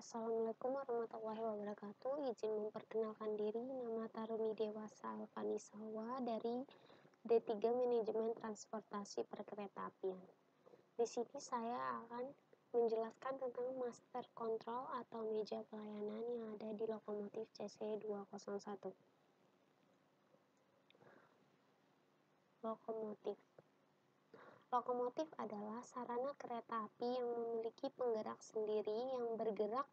Assalamualaikum warahmatullahi wabarakatuh. Izin memperkenalkan diri, nama Taruni Dewasa Alfanisawa dari D3 Manajemen Transportasi Perkeretaapian. Di sini saya akan menjelaskan tentang master control atau meja pelayanan yang ada di lokomotif CC201. Lokomotif adalah sarana kereta api yang memiliki penggerak sendiri yang bergerak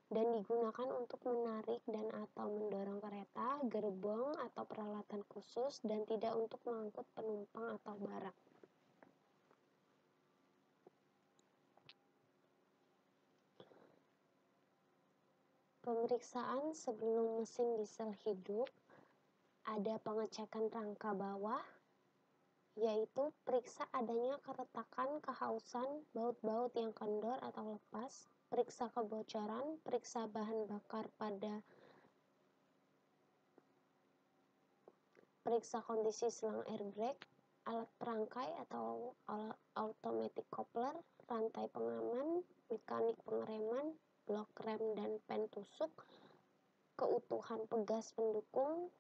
dan digunakan untuk menarik dan atau mendorong kereta, gerbong, atau peralatan khusus dan tidak untuk mengangkut penumpang atau barang. Pemeriksaan sebelum mesin diesel hidup, ada pengecekan rangka bawah, yaitu periksa adanya keretakan, kehausan, baut-baut yang kendor atau lepas, periksa kebocoran, periksa bahan bakar periksa kondisi selang airbag, alat perangkai atau automatic coupler, rantai pengaman, mekanik pengereman, blok rem dan pen tusuk, keutuhan pegas pendukung,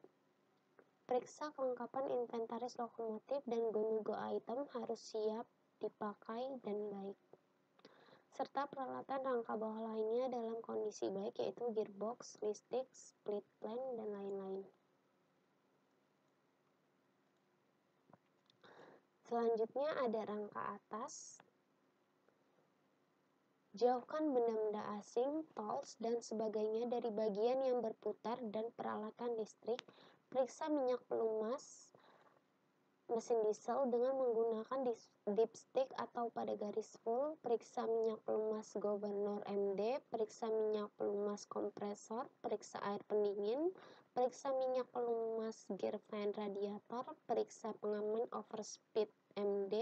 periksa kelengkapan inventaris lokomotif dan go-no-go item harus siap dipakai dan baik, serta peralatan rangka bawah lainnya dalam kondisi baik yaitu gearbox, listrik, split plan, dan lain-lain. Selanjutnya ada rangka atas. Jauhkan benda-benda asing, tools, dan sebagainya dari bagian yang berputar dan peralatan listrik. Periksa minyak pelumas mesin diesel dengan menggunakan dipstick atau pada garis full. Periksa minyak pelumas governor MD. Periksa minyak pelumas kompresor. Periksa air pendingin. Periksa minyak pelumas gear fan radiator. Periksa pengaman overspeed MD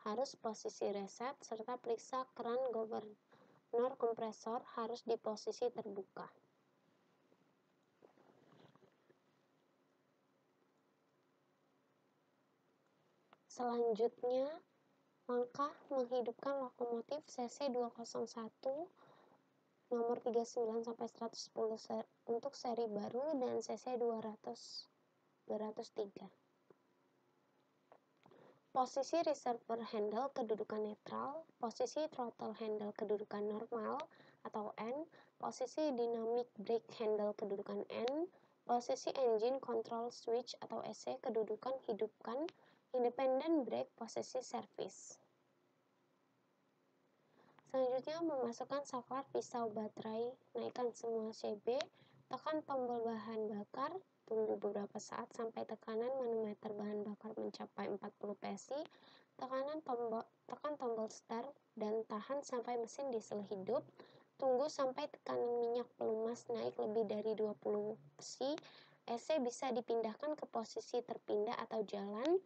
harus posisi reset, serta periksa keran governor kompresor harus di posisi terbuka. Selanjutnya, langkah menghidupkan lokomotif CC201 nomor 39 sampai 110 untuk seri baru dan CC203. Posisi reservoir handle kedudukan netral, posisi throttle handle kedudukan normal atau N, posisi dynamic brake handle kedudukan N, posisi engine control switch atau EC kedudukan hidupkan, independent brake posisi service. Selanjutnya memasukkan saklar pisau baterai, naikkan semua CB, tekan tombol bahan bakar, tunggu beberapa saat sampai tekanan manometer bahan bakar mencapai 40 PSI, tekan tombol start dan tahan sampai mesin diesel hidup, tunggu sampai tekanan minyak pelumas naik lebih dari 20 PSI, EC bisa dipindahkan ke posisi terpindah atau jalan.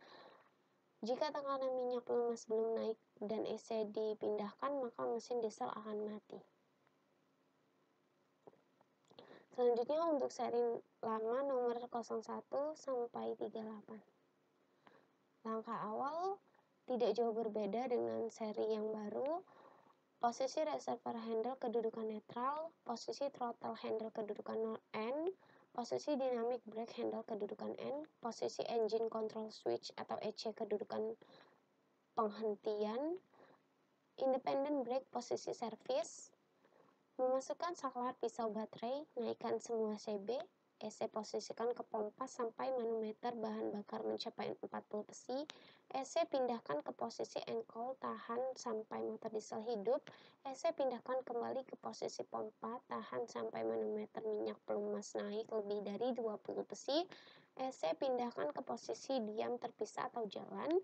Jika tekanan minyak pelumas belum naik dan EC dipindahkan, maka mesin diesel akan mati. Selanjutnya untuk seri lama nomor 01 sampai 38. Langkah awal tidak jauh berbeda dengan seri yang baru. Posisi reservoir handle kedudukan netral, posisi throttle handle kedudukan N, posisi dynamic brake handle kedudukan N, posisi engine control switch atau EC kedudukan penghentian, independent brake posisi service, memasukkan saklar pisau baterai, naikkan semua CB, EC posisikan ke pompa sampai manometer bahan bakar mencapai 40 PSI, EC pindahkan ke posisi engkol, tahan sampai motor diesel hidup, EC pindahkan kembali ke posisi pompa, tahan sampai manometer minyak pelumas naik lebih dari 20 PSI, EC pindahkan ke posisi diam terpisah atau jalan.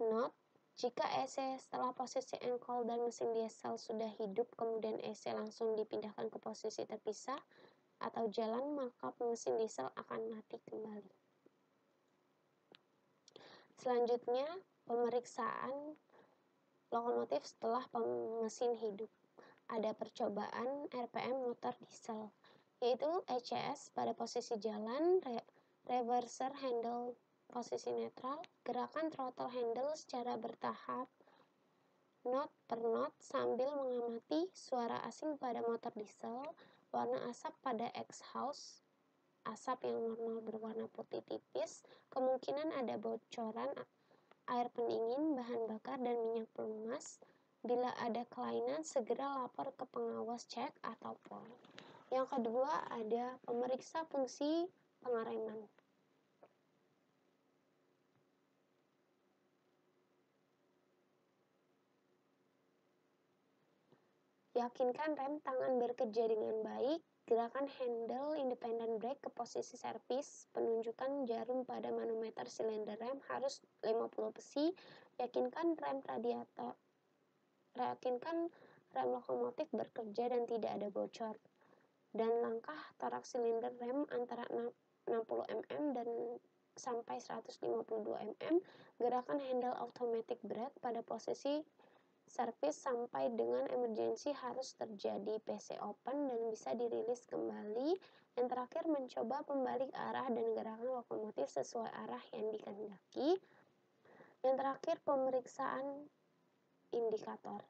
Note, jika EC setelah posisi engkol dan mesin diesel sudah hidup, kemudian EC langsung dipindahkan ke posisi terpisah atau jalan, maka mesin diesel akan mati kembali. Selanjutnya, pemeriksaan lokomotif setelah mesin hidup. Ada percobaan RPM motor diesel, yaitu ECS pada posisi jalan, reverser handle posisi netral, gerakan throttle handle secara bertahap not per not sambil mengamati suara asing pada motor diesel, warna asap pada exhaust, asap yang normal berwarna putih tipis, kemungkinan ada bocoran air pendingin, bahan bakar, dan minyak pelumas. Bila ada kelainan, segera lapor ke pengawas cek atau POL. Yang kedua ada pemeriksa fungsi pengereman. Yakinkan rem tangan bekerja dengan baik. Gerakan handle independent brake ke posisi servis. Penunjukan jarum pada manometer silinder rem harus 50 besi. Yakinkan rem lokomotif bekerja dan tidak ada bocor. Dan langkah torak silinder rem antara 60 mm dan sampai 152 mm. Gerakan handle automatic brake pada posisi servis sampai dengan emergency harus terjadi. PC open dan bisa dirilis kembali. Yang terakhir, mencoba pembalik arah dan gerakan lokomotif sesuai arah yang dikehendaki. Yang terakhir, pemeriksaan indikator.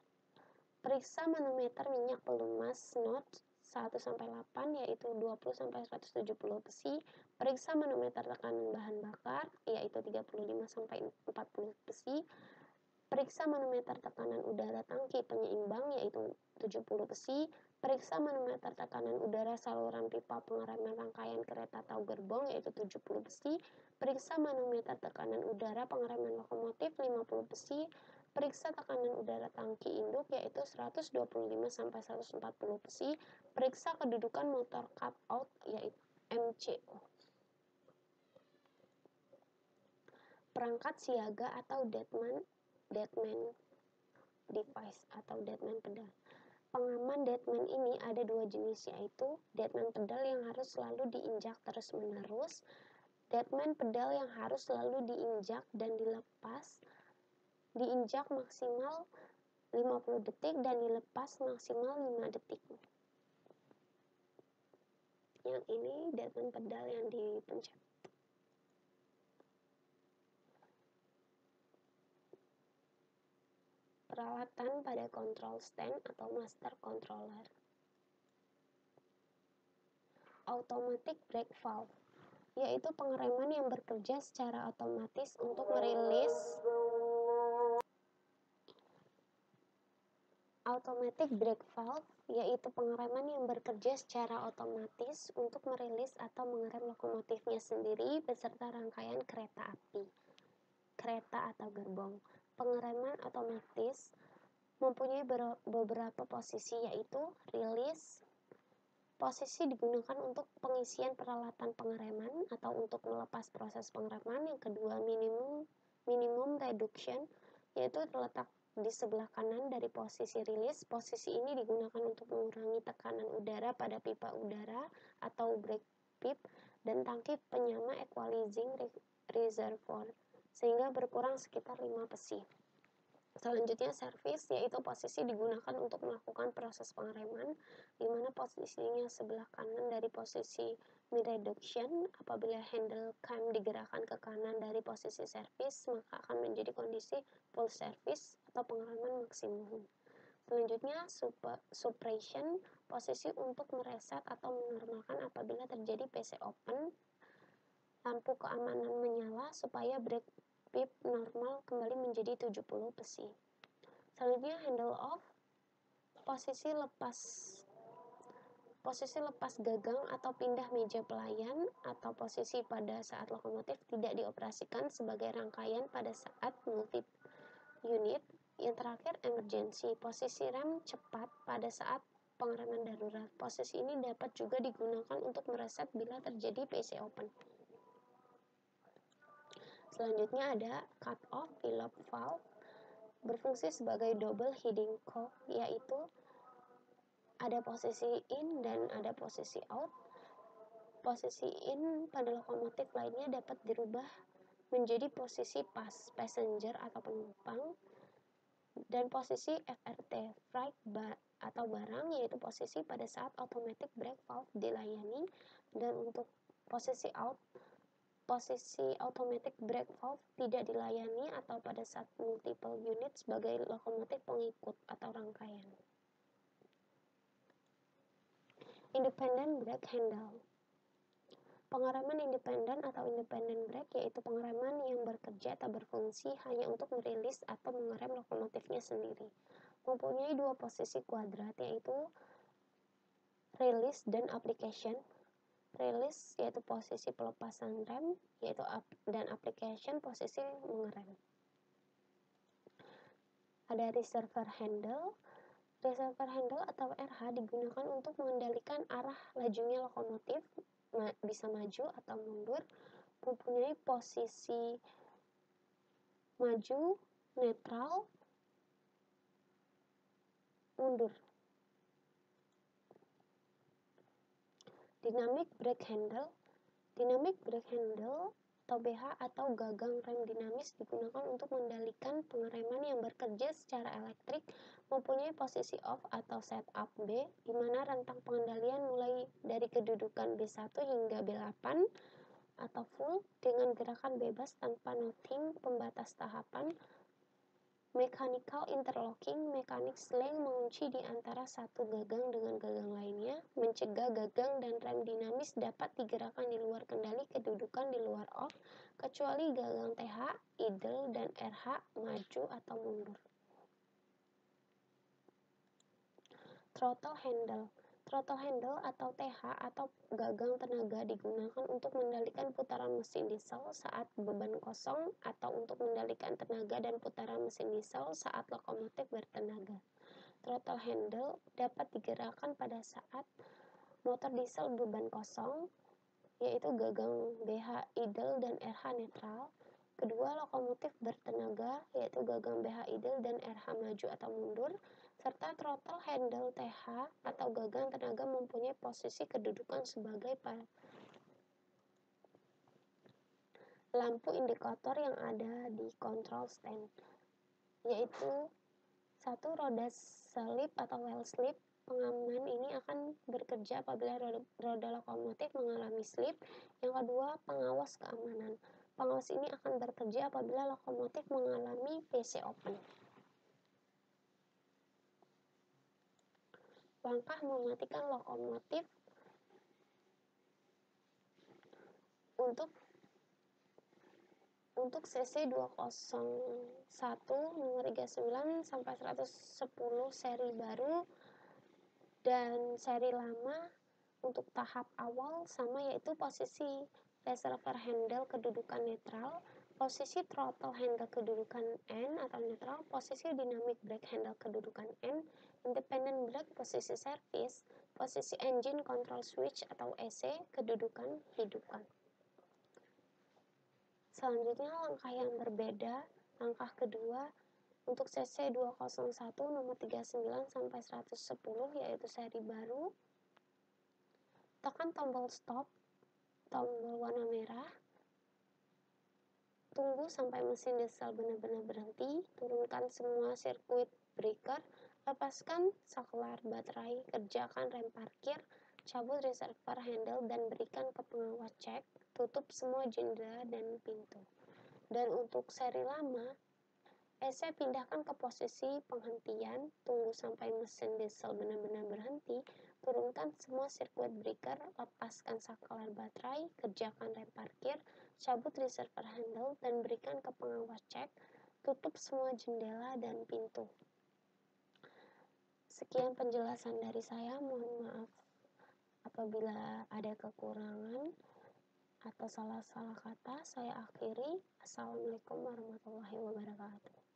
Periksa manometer minyak pelumas not 1-8 yaitu 20-170 besi. Periksa manometer tekanan bahan bakar yaitu 35-40 besi. Periksa manometer tekanan udara tangki penyeimbang yaitu 70 besi. Periksa manometer tekanan udara saluran pipa pengereman rangkaian kereta atau gerbong yaitu 70 besi. Periksa manometer tekanan udara pengereman lokomotif 50 besi. Periksa tekanan udara tangki induk yaitu 125-140 besi. Periksa kedudukan motor cut out yaitu MCO. Perangkat siaga atau deadman device atau deadman pedal. Pengaman deadman ini ada dua jenis yaitu deadman pedal yang harus selalu diinjak terus menerus, deadman pedal yang harus selalu diinjak dan diinjak maksimal 50 detik dan dilepas maksimal 5 detik. Yang ini deadman pedal yang dipencet. Peralatan pada control stand atau master controller. Automatic brake valve yaitu pengereman yang bekerja secara otomatis untuk merilis automatic brake valve yaitu pengereman yang bekerja secara otomatis untuk merilis atau mengerem lokomotifnya sendiri beserta rangkaian kereta api, kereta atau gerbong. Pengereman otomatis mempunyai beberapa posisi yaitu release. Posisi digunakan untuk pengisian peralatan pengereman atau untuk melepas proses pengereman. Yang kedua, minimum reduction yaitu terletak di sebelah kanan dari posisi release. Posisi ini digunakan untuk mengurangi tekanan udara pada pipa udara atau brake pip dan tangki penyama equalizing reservoir sehingga berkurang sekitar 5 besi. Selanjutnya service yaitu posisi digunakan untuk melakukan proses pengereman di mana posisinya sebelah kanan dari posisi mid reduction. Apabila handle cam digerakkan ke kanan dari posisi service maka akan menjadi kondisi full service atau pengereman maksimum. Selanjutnya suppression, posisi untuk mereset atau menormalkan apabila terjadi PC open. Lampu keamanan menyala supaya brake pip normal kembali menjadi 70 besi. Selanjutnya handle off, posisi lepas gagang atau pindah meja pelayan atau posisi pada saat lokomotif tidak dioperasikan sebagai rangkaian pada saat multi unit. Yang terakhir emergency, posisi rem cepat pada saat pengereman darurat. Posisi ini dapat juga digunakan untuk mereset bila terjadi PC open. Selanjutnya ada cut off pilot valve, berfungsi sebagai double heading cock, yaitu ada posisi in dan ada posisi out. Posisi in pada lokomotif lainnya dapat dirubah menjadi posisi passenger atau penumpang, dan posisi FRT freight atau barang yaitu posisi pada saat automatic brake valve dilayani. Dan untuk posisi out posisi automatic brake valve tidak dilayani atau pada saat multiple unit sebagai lokomotif pengikut atau rangkaian. Independent brake handle. Pengereman independen atau independent brake yaitu pengereman yang bekerja atau berfungsi hanya untuk merilis atau mengerem lokomotifnya sendiri. Mempunyai dua posisi kuadrat yaitu release dan application. Release yaitu posisi pelepasan rem, dan application posisi mengerem. Ada reservoir handle. Reservoir handle atau RH digunakan untuk mengendalikan arah lajunya lokomotif, bisa maju atau mundur, mempunyai posisi maju, netral, mundur. Dynamic brake handle. Dynamic brake handle atau BH atau gagang rem dinamis digunakan untuk mengendalikan pengereman yang bekerja secara elektrik, mempunyai posisi off atau setup B, di mana rentang pengendalian mulai dari kedudukan B1 hingga B8 atau full dengan gerakan bebas tanpa noting pembatas tahapan. Mechanical interlocking, mekanik seling mengunci di antara satu gagang dengan gagang lainnya, mencegah gagang dan rem dinamis dapat digerakkan di luar kendali kedudukan di luar off, kecuali gagang TH, idle, dan RH maju atau mundur. Throttle handle. Throttle handle atau TH atau gagang tenaga digunakan untuk mengendalikan putaran mesin diesel saat beban kosong atau untuk mengendalikan tenaga dan putaran mesin diesel saat lokomotif bertenaga. Throttle handle dapat digerakkan pada saat motor diesel beban kosong, yaitu gagang BH idle dan RH netral. Kedua, lokomotif bertenaga, yaitu gagang BH idle dan RH maju atau mundur, serta throttle handle TH atau gagang tenaga mempunyai posisi kedudukan sebagai lampu indikator yang ada di control stand, yaitu satu, roda selip atau wheel slip. Pengaman ini akan bekerja apabila roda lokomotif mengalami slip. Yang kedua, pengawas keamanan. Pengawas ini akan bekerja apabila lokomotif mengalami PC open. Langkah mematikan lokomotif untuk CC 201 nomor 39 sampai 110 seri baru dan seri lama untuk tahap awal sama, yaitu posisi reservoir handle kedudukan netral, posisi throttle handle kedudukan N atau netral, posisi dynamic brake handle kedudukan N, independent brake posisi servis, posisi engine control switch atau EC kedudukan hidupkan. Selanjutnya langkah yang berbeda, langkah kedua untuk CC 201 nomor 39 sampai 110 yaitu seri baru. Tekan tombol stop, tombol warna merah. Tunggu sampai mesin diesel benar-benar berhenti, turunkan semua sirkuit breaker, lepaskan saklar baterai, kerjakan rem parkir, cabut reservoir handle dan berikan ke pengawas cek, tutup semua jendela dan pintu. Dan untuk seri lama, EC pindahkan ke posisi penghentian, tunggu sampai mesin diesel benar-benar berhenti, turunkan semua sirkuit breaker, lepaskan saklar baterai, kerjakan rem parkir, cabut reservoir handle, dan berikan ke pengawas cek, tutup semua jendela dan pintu. Sekian penjelasan dari saya, mohon maaf apabila ada kekurangan atau salah-salah kata. Saya akhiri. Assalamualaikum warahmatullahi wabarakatuh.